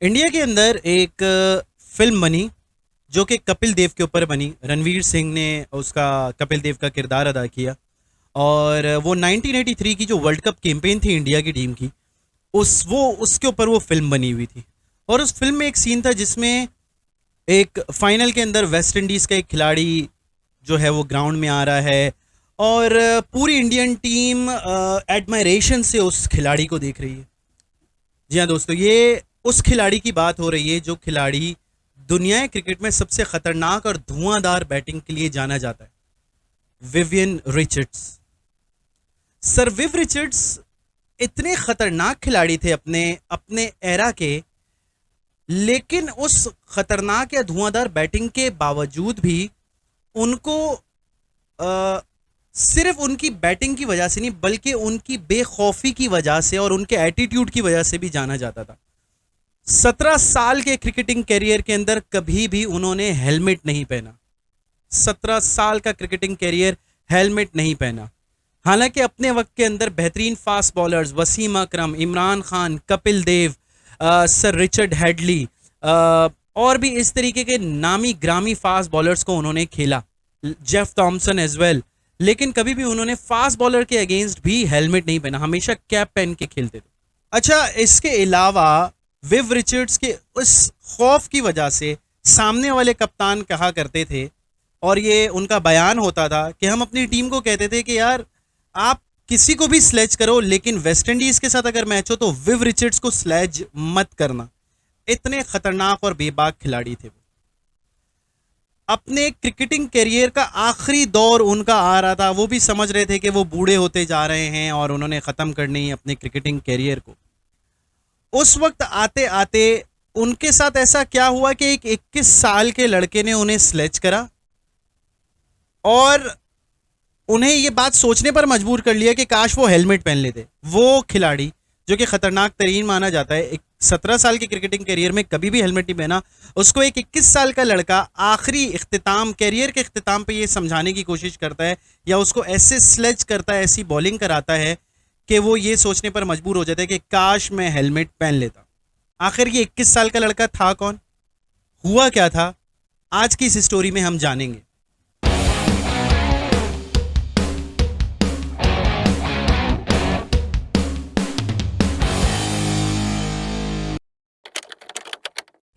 India के अंदर एक फिल्म बनी जो कि कपिल देव के ऊपर बनी। रणवीर सिंह ने उसका कपिल देव का किरदार अदा किया। और वो 1983 की जो वर्ल्ड कप कैंपेन थी इंडिया की टीम की, उसके ऊपर वो फिल्म बनी हुई थी। और उस फिल्म में एक सीन था जिसमें एक फाइनल के अंदर वेस्ट इंडीज़ का एक खिलाड़ी जो है वो ग्राउंड में आ रहा है और पूरी इंडियन टीम एडमायरेशन से उस खिलाड़ी को देख रही है। जी हाँ दोस्तों, ये उस खिलाड़ी की बात हो रही है जो खिलाड़ी दुनिया क्रिकेट में सबसे खतरनाक और धुआंधार बैटिंग के लिए जाना जाता है, Vivian Richards. Sir Viv Richards इतने खतरनाक खिलाड़ी थे अपने अपने एरा के, लेकिन उस खतरनाक या धुआंधार बैटिंग के बावजूद भी उनको अ, सिर्फ उनकी बैटिंग की वजह से नहीं बल्कि उनकी बेखौफी की वजह से और उनके एटीट्यूड की वजह से भी जाना जाता था। 17 साल के क्रिकेटिंग कैरियर के अंदर कभी भी उन्होंने हेलमेट नहीं पहना। 17 साल का क्रिकेटिंग कैरियर हेलमेट नहीं पहना। हालांकि अपने वक्त के अंदर बेहतरीन फास्ट बॉलर्स वसीम अकरम, Imran Khan, Kapil Dev, sir Richard Hadlee और भी इस तरीके के नामी ग्रामी फास्ट बॉलर्स को उन्होंने खेला, जेफ थॉमसन एज वेल। लेकिन कभी भी उन्होंने फास्ट बॉलर के अगेंस्ट भी हेलमेट नहीं पहना, हमेशा कैप पहन के खेलते थे। अच्छा, इसके अलावा विव रिचर्ड्स के उस खौफ की वजह से सामने वाले कप्तान कहा करते थे, और ये उनका बयान होता था कि हम अपनी टीम को कहते थे कि यार आप किसी को भी स्लेज करो, लेकिन वेस्ट इंडीज के साथ अगर मैच हो तो विव रिचर्ड्स को स्लेज मत करना। इतने खतरनाक और बेबाक खिलाड़ी थे वो। अपने क्रिकेटिंग करियर का आखिरी दौर उनका आ रहा था, वो भी समझ रहे थे कि वो बूढ़े होते जा रहे हैं और उन्होंने ख़त्म करनी है अपने क्रिकेटिंग करियर को। उस वक्त आते आते उनके साथ ऐसा क्या हुआ कि एक 21 साल के लड़के ने उन्हें स्लेज करा और उन्हें ये बात सोचने पर मजबूर कर लिया कि काश वो हेलमेट पहन लेते। वो खिलाड़ी जो कि खतरनाक तरीन माना जाता है, एक 17 साल के क्रिकेटिंग करियर में कभी भी हेलमेट नहीं पहना, उसको एक 21 साल का लड़का आखिरी इख्तिताम, कैरियर के इख्तिताम पे ये समझाने की कोशिश करता है या उसको ऐसे स्लेज करता है, ऐसी बॉलिंग कराता है कि वो ये सोचने पर मजबूर हो जाता है कि काश मैं हेलमेट पहन लेता। आखिर ये 21 साल का लड़का था कौन, हुआ क्या था, आज की इस स्टोरी में हम जानेंगे।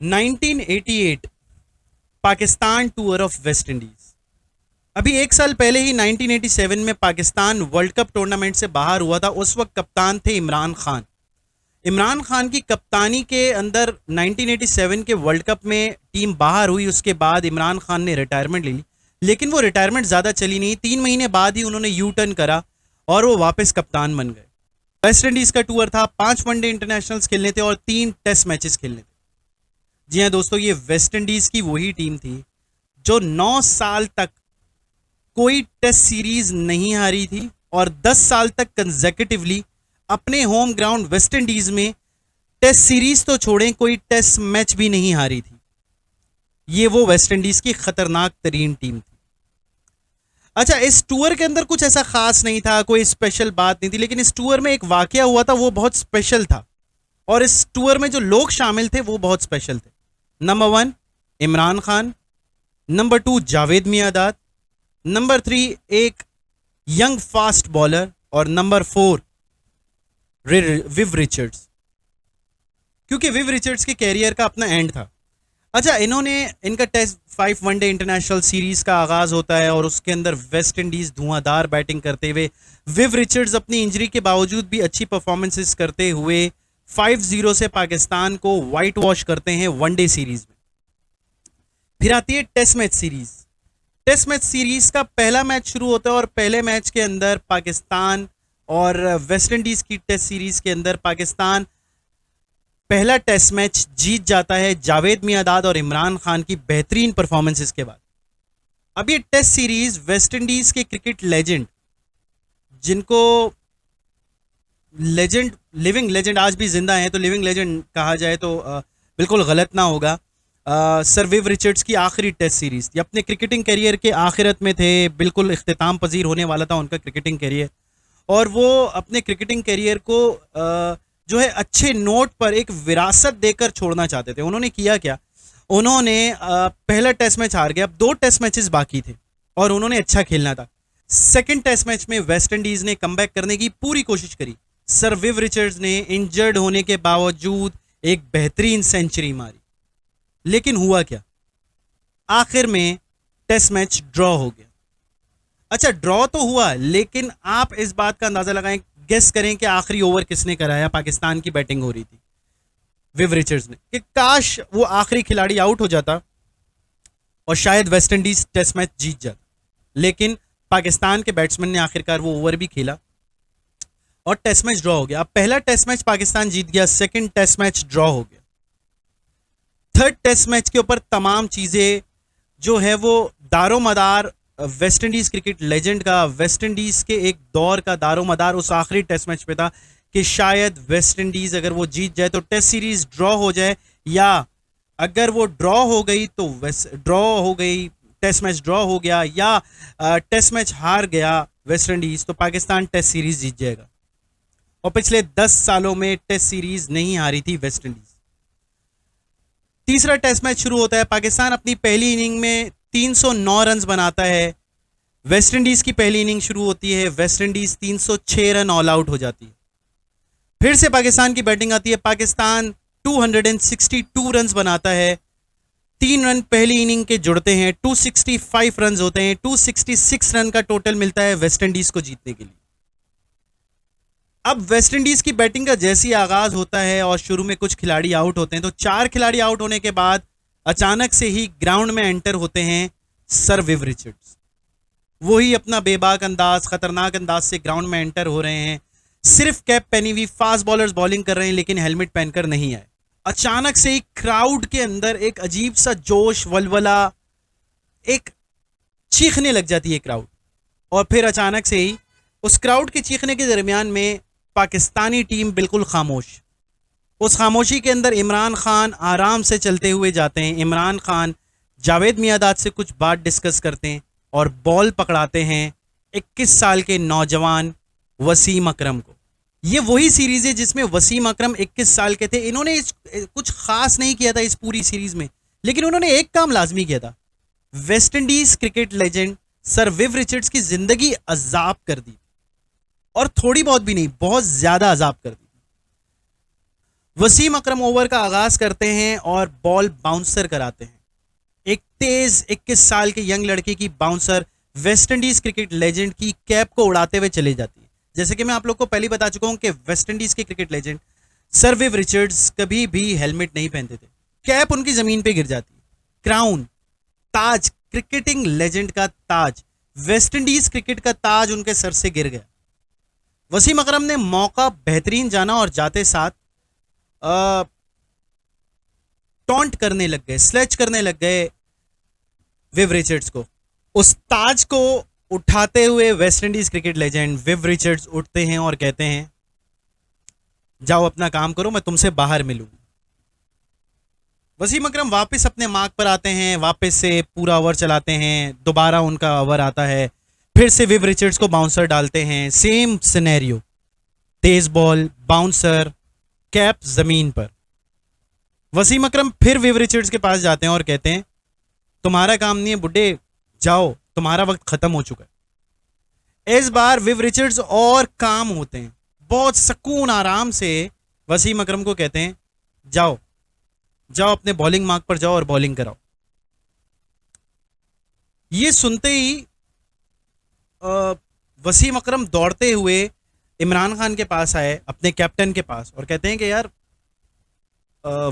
1988 Pakistan tour of West Indies. अभी एक साल पहले ही 1987 में पाकिस्तान वर्ल्ड कप टूर्नामेंट से बाहर हुआ था। उस वक्त कप्तान थे इमरान खान। इमरान खान की कप्तानी के अंदर 1987 के वर्ल्ड कप में टीम बाहर हुई। उसके बाद इमरान खान ने रिटायरमेंट ले ली, लेकिन वो रिटायरमेंट ज़्यादा चली नहीं। 3 महीने बाद ही उन्होंने यू टर्न करा और वो वापस कप्तान बन गए। वेस्ट इंडीज़ का टूर था, 5 वनडे इंटरनेशनल्स खेलने थे और 3 टेस्ट मैचेस खेलने थे। जी हाँ दोस्तों, ये वेस्ट इंडीज़ की वही टीम थी जो 9 साल तक कोई टेस्ट सीरीज नहीं हारी थी और 10 साल तक कंसेक्यूटिवली अपने होम ग्राउंड वेस्ट इंडीज में टेस्ट सीरीज तो छोड़ें, कोई टेस्ट मैच भी नहीं हारी थी। ये वो वेस्ट इंडीज की खतरनाक तरीन टीम थी। अच्छा, इस टूर के अंदर कुछ ऐसा खास नहीं था, कोई स्पेशल बात नहीं थी, लेकिन इस टूर में एक वाकया हुआ था, वो बहुत स्पेशल था। और इस टूर में जो लोग शामिल थे वो बहुत स्पेशल थे। Number 1 Imran Khan, number 2 Javed Miandad, number 3 एक यंग फास्ट बॉलर और नंबर 4 विव रिचर्ड्स, क्योंकि विव रिचर्ड्स के कैरियर का अपना एंड था। अच्छा, इनका टेस्ट 5 वनडे इंटरनेशनल सीरीज का आगाज होता है और उसके अंदर वेस्ट इंडीज धुआंधार बैटिंग करते हुए, विव रिचर्ड्स अपनी इंजरी के बावजूद भी अच्छी परफॉर्मेंसेस करते हुए 5-0 से पाकिस्तान को वाइट वॉश करते हैं वनडे सीरीज में। फिर आती है test match series. Test match series का पहला मैच शुरू होता है और पहले मैच के अंदर पाकिस्तान और वेस्ट इंडीज की टेस्ट सीरीज के अंदर पाकिस्तान पहला टेस्ट मैच जीत जाता है जावेद मियांदाद और इमरान खान की बेहतरीन परफॉर्मेंसेस के बाद। अब ये टेस्ट सीरीज वेस्ट इंडीज के क्रिकेट लेजेंड, जिनको लेजेंड, लिविंग लेजेंड आज भी जिंदा हैं तो लिविंग लेजेंड कहा जाए तो बिल्कुल गलत ना होगा, सर विव रिचर्ड्स की आखिरी टेस्ट सीरीज थी। अपने क्रिकेटिंग करियर के आखिरत में थे, बिल्कुल इख्तिताम पजीर होने वाला था उनका क्रिकेटिंग करियर, और वो अपने क्रिकेटिंग करियर को जो है अच्छे नोट पर एक विरासत देकर छोड़ना चाहते थे। उन्होंने किया क्या, उन्होंने पहला टेस्ट मैच हार गया, अब 2 टेस्ट मैचेस बाकी थे और उन्होंने अच्छा खेलना था। सेकंड टेस्ट मैच में वेस्ट इंडीज ने कमबैक करने की पूरी कोशिश करी। सर विव रिचर्ड्स ने इंजर्ड होने के बावजूद एक बेहतरीन सेंचुरी मारी, लेकिन हुआ क्या, आखिर में टेस्ट मैच ड्रॉ हो गया। अच्छा, ड्रॉ तो हुआ, लेकिन आप इस बात का अंदाजा लगाएं, गेस करें कि आखिरी ओवर किसने कराया। पाकिस्तान की बैटिंग हो रही थी, विव रिचर्ड्स ने, कि काश वो आखिरी खिलाड़ी आउट हो जाता और शायद वेस्ट इंडीज टेस्ट मैच जीत जाता, लेकिन पाकिस्तान के बैट्समैन ने आखिरकार वो ओवर भी खेला और टेस्ट मैच ड्रॉ हो गया। अब पहला टेस्ट मैच पाकिस्तान जीत गया, सेकंड टेस्ट मैच ड्रॉ हो गया। थर्ड टेस्ट मैच के ऊपर तमाम चीजें जो है वो दारोमदार वेस्ट इंडीज क्रिकेट लेजेंड का, वेस्ट इंडीज के एक दौर का दारोमदार उस आखिरी टेस्ट मैच पे था कि शायद वेस्ट इंडीज अगर वो जीत जाए तो टेस्ट सीरीज ड्रॉ हो जाए, या अगर वो ड्रॉ हो गई तो ड्रॉ हो गई, टेस्ट मैच ड्रॉ हो गया, या टेस्ट मैच हार गया वेस्ट इंडीज तो पाकिस्तान टेस्ट सीरीज जीत जाएगा। और पिछले 10 सालों में टेस्ट सीरीज नहीं हारी थी वेस्ट इंडीज। तीसरा टेस्ट मैच शुरू होता है, पाकिस्तान अपनी पहली इनिंग में 309 रन बनाता है। वेस्ट इंडीज की पहली इनिंग शुरू होती है, West Indies 306 run all out हो जाती है। फिर से पाकिस्तान की बैटिंग आती है, पाकिस्तान 262 रन बनाता है। 3 रन पहली इनिंग के जुड़ते हैं, 265 रन होते हैं, 266 रन का टोटल मिलता है वेस्ट इंडीज को जीतने के लिए। अब वेस्ट इंडीज की बैटिंग का जैसे ही आगाज होता है और शुरू में कुछ खिलाड़ी आउट होते हैं, तो 4 खिलाड़ी आउट होने के बाद अचानक से ही ग्राउंड में एंटर होते हैं सर विव रिचर्ड्स। वही अपना बेबाक अंदाज, खतरनाक अंदाज से ग्राउंड में एंटर हो रहे हैं। सिर्फ कैप पहनी हुई फास्ट बॉलर्स बॉलिंग कर रहे हैं, लेकिन हेलमेट पहनकर नहीं आए। अचानक से ही क्राउड के अंदर एक अजीब सा जोश, वलवला, एक चीखने लग जाती है क्राउड। और फिर अचानक से ही उस क्राउड के चीखने के दरमियान में पाकिस्तानी टीम बिल्कुल खामोश। उस खामोशी के अंदर इमरान खान आराम से चलते हुए जाते हैं। इमरान खान जावेद मियांदाद से कुछ बात डिस्कस करते हैं और बॉल पकड़ाते हैं 21 साल के नौजवान वसीम अकरम को। ये वही सीरीज है जिसमें वसीम अकरम 21 साल के थे। इन्होंने कुछ खास नहीं किया था इस पूरी सीरीज में, लेकिन उन्होंने एक काम लाजमी किया था। West Indies cricket legend sir Viv Richards की जिंदगी अजाब कर दी, और थोड़ी बहुत भी नहीं, बहुत ज्यादा अजाब कर दी। वसीम अकरम ओवर का आगाज करते हैं और बॉल बाउंसर कराते हैं। एक तेज 21 साल के यंग लड़के की bouncer West Indies cricket legend की कैप को उड़ाते हुए चली जाती है। जैसे कि मैं आप लोग को पहले बता चुका हूं कि वेस्ट इंडीज के cricket legend sir Viv Richards कभी भी हेलमेट नहीं पहनते थे। कैप उनकी जमीन पे गिर जाती है। क्राउन, ताज, क्रिकेटिंग लेजेंड का ताज, वेस्ट इंडीज क्रिकेट का ताज उनके सर से गिर गया। वसीम अकरम ने मौका बेहतरीन जाना और जाते साथ टॉन्ट करने लग गए, स्लेच करने लग गए विव रिचर्ड्स को। उस ताज को उठाते हुए West Indies cricket legend Viv Richards उठते हैं और कहते हैं, जाओ अपना काम करो, मैं तुमसे बाहर मिलूंगा। वसीम अकरम वापस अपने मार्क पर आते हैं, वापस से पूरा ओवर चलाते हैं। दोबारा उनका ओवर आता है, फिर से विव रिचर्ड्स को बाउंसर डालते हैं। सेम सिनेरियो, तेज बॉल, बाउंसर, कैप जमीन पर। वसीम अकरम फिर विव रिचर्ड्स के पास जाते हैं और कहते हैं, तुम्हारा काम नहीं है बुड्ढे, जाओ, तुम्हारा वक्त खत्म हो चुका है। इस बार विव रिचर्ड्स और काम होते हैं, बहुत सुकून आराम से वसीम अकरम को कहते हैं, जाओ जाओ अपने बॉलिंग मार्क पर जाओ और बॉलिंग कराओ। ये सुनते ही वसीम अकरम दौड़ते हुए इमरान खान के पास आए, अपने कैप्टन के पास, और कहते हैं कि यार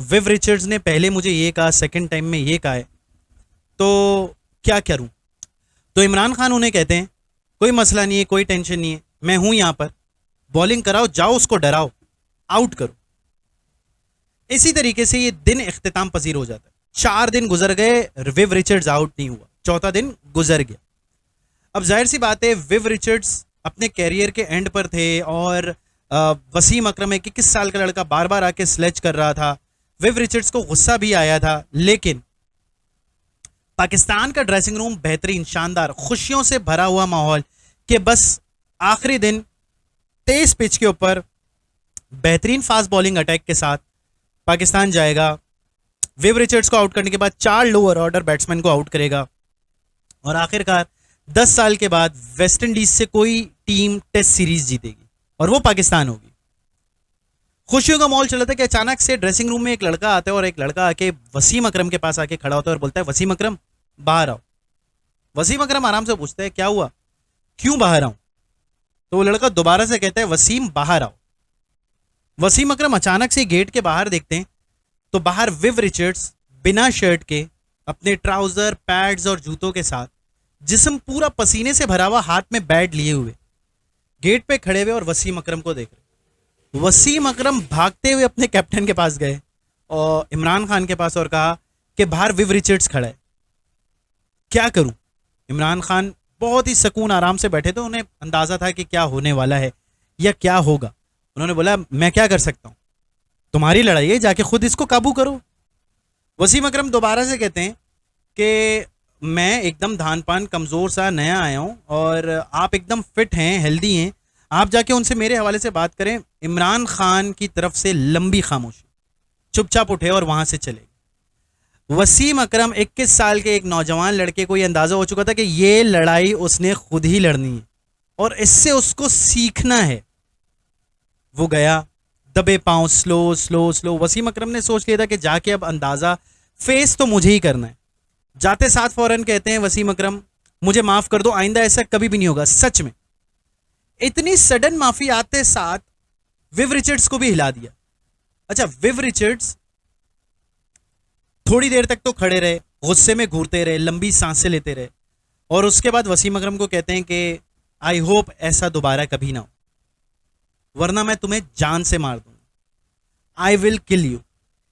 विव रिचर्ड्स ने पहले मुझे ये कहा, सेकंड टाइम में ये कहा है, तो क्या करूं? तो इमरान खान उन्हें कहते हैं, कोई मसला नहीं है, कोई टेंशन नहीं है, मैं हूं यहां पर, बॉलिंग कराओ, जाओ उसको डराओ, आउट करो। इसी तरीके से ये दिन इख्तिताम पजीर हो जाता है। 4 दिन गुजर गए, विव रिचर्ड्स आउट नहीं हुआ, चौथा दिन गुजर गया। अब जाहिर सी बात है, विव रिचर्ड्स अपने कैरियर के एंड पर थे और वसीम अकरम एक 21 साल का लड़का बार बार आके स्लेच कर रहा था। विव रिचर्ड्स को गुस्सा भी आया था, लेकिन पाकिस्तान का ड्रेसिंग रूम बेहतरीन, शानदार, खुशियों से भरा हुआ माहौल, कि बस आखिरी दिन तेज पिच के ऊपर बेहतरीन फास्ट बॉलिंग अटैक के साथ पाकिस्तान जाएगा, विव रिचर्ड्स को आउट करने के बाद 4 लोअर ऑर्डर बैट्समैन को आउट करेगा और आखिरकार 10 साल के बाद वेस्ट इंडीज से कोई टीम टेस्ट सीरीज जीतेगी और वो पाकिस्तान होगी। खुशियों का माहौल चल रहा था कि अचानक से ड्रेसिंग रूम में एक लड़का आता है और एक लड़का आके वसीम अकरम के पास आके खड़ा होता है और बोलता है वसीम अकरम बाहर आओ। वसीम अकरम आराम से पूछता है क्या हुआ, क्यों बाहर आऊं? तो वो लड़का दोबारा से कहता है वसीम बाहर आओ। वसीम अकरम अचानक से गेट के बाहर देखते हैं तो बाहर विव रिचर्ड्स बिना शर्ट के अपने ट्राउजर, पैड्स और जूतों के साथ, जिस्म पूरा पसीने से भरा हुआ, हाथ में बैट लिए हुए गेट पे खड़े हुए और वसीम अकरम को देख रहे। वसीम अकरम भागते हुए अपने कैप्टन के पास गए और इमरान खान के पास और कहा कि बाहर विव रिचर्ड्स खड़ा है, क्या करूं? इमरान खान बहुत ही सुकून आराम से बैठे थे, उन्हें अंदाजा था कि क्या होने वाला है या क्या होगा। उन्होंने बोला मैं क्या कर सकता हूं, तुम्हारी लड़ाई है, जाके खुद इसको काबू करो। वसीम अकरम दोबारा से कहते हैं कि मैं एकदम धान पान कमज़ोर सा नया आया हूं और आप एकदम फिट हैं, हेल्दी हैं, आप जाके उनसे मेरे हवाले से बात करें। इमरान खान की तरफ से लंबी खामोशी, चुपचाप उठे और वहां से चले। वसीम अकरम 21 साल के एक नौजवान लड़के को यह अंदाजा हो चुका था कि ये लड़ाई उसने खुद ही लड़नी है और इससे उसको सीखना है। वो गया दबे पांव, स्लो स्लो स्लो। वसीम अकरम ने सोच लिया था कि जाके अब अंदाजा फेस तो मुझे ही करना है। जाते साथ फौरन कहते हैं वसीम अकरम मुझे माफ कर दो, आइंदा ऐसा कभी भी नहीं होगा। सच में इतनी सडन माफी आते साथ विव रिचर्ड्स को भी हिला दिया। अच्छा, विव रिचर्ड्स थोड़ी देर तक तो खड़े रहे, गुस्से में घूरते रहे, लंबी सांसें लेते रहे और उसके बाद वसीम अकरम को कहते हैं कि आई होप ऐसा दोबारा कभी ना हो, वरना मैं तुम्हें जान से मार दूंगा, आई विल किल यू।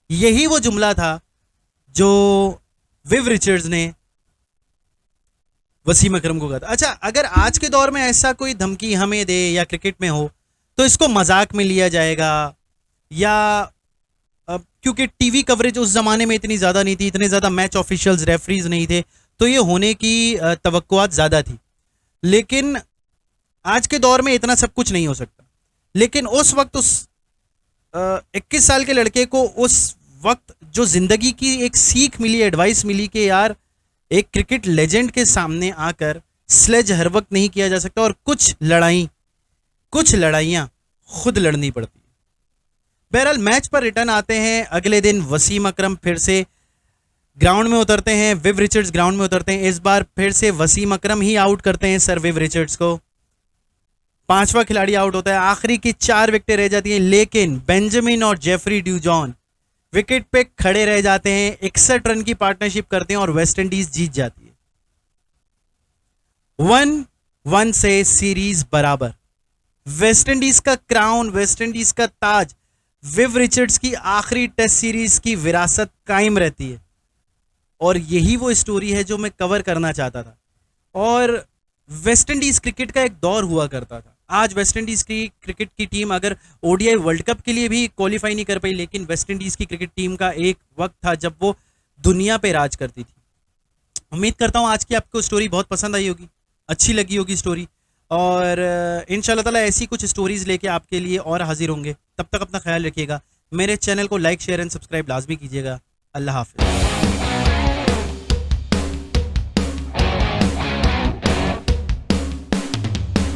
यही वो जुमला था जो विव रिचर्ड्स ने वसीम अकरम को कहा था। अच्छा, अगर आज के दौर में ऐसा कोई धमकी हमें दे या क्रिकेट में हो तो इसको मजाक में लिया जाएगा, या क्योंकि टीवी कवरेज उस जमाने में इतनी ज्यादा नहीं थी, इतने ज्यादा मैच ऑफिशियल्स, रेफरीज नहीं थे, तो ये होने की तवक्कुआत ज्यादा थी। लेकिन आज के दौर में इतना सब कुछ नहीं हो सकता। लेकिन उस वक्त उस 21 साल के लड़के को उस वक्त जो जिंदगी की एक सीख मिली, एडवाइस मिली कि यार एक क्रिकेट लेजेंड के सामने आकर स्लेज हर वक्त नहीं किया जा सकता और कुछ लड़ाइयाँ खुद लड़नी पड़ती है। बहरहाल मैच पर रिटर्न आते हैं। अगले दिन वसीम अकरम फिर से ग्राउंड में उतरते हैं, विव रिचर्ड्स ग्राउंड में उतरते हैं। इस बार फिर से वसीम अकरम ही आउट करते हैं सर विव रिचर्ड्स को। 5वां खिलाड़ी आउट होता है, आखिरी की 4 विकेटें रह जाती हैं, लेकिन बेंजामिन और जेफरी ड्यूजॉन विकेट पे खड़े रह जाते हैं, 61 रन की पार्टनरशिप करते हैं और वेस्ट इंडीज जीत जाती है। 1-1 से सीरीज बराबर। वेस्ट इंडीज का क्राउन, वेस्ट इंडीज का ताज विव रिचर्ड्स की आखिरी टेस्ट सीरीज की विरासत कायम रहती है और यही वो स्टोरी है जो मैं कवर करना चाहता था। और वेस्ट इंडीज क्रिकेट का एक दौर हुआ करता था। आज वेस्ट इंडीज की क्रिकेट की टीम अगर ओडीआई वर्ल्ड कप के लिए भी क्वालिफाई नहीं कर पाई, लेकिन वेस्ट इंडीज की क्रिकेट टीम का एक वक्त था जब वो दुनिया पे राज करती थी। उम्मीद करता हूँ आज की आपको स्टोरी बहुत पसंद आई होगी, अच्छी लगी होगी स्टोरी, और इंशाल्लाह ताला ऐसी कुछ स्टोरीज लेके आपके लिए और हाजिर होंगे। तब तक अपना ख्याल रखिएगा। मेरे चैनल को लाइक, शेयर एंड सब्सक्राइब लाजमी कीजिएगा। अल्लाह हाफिज़।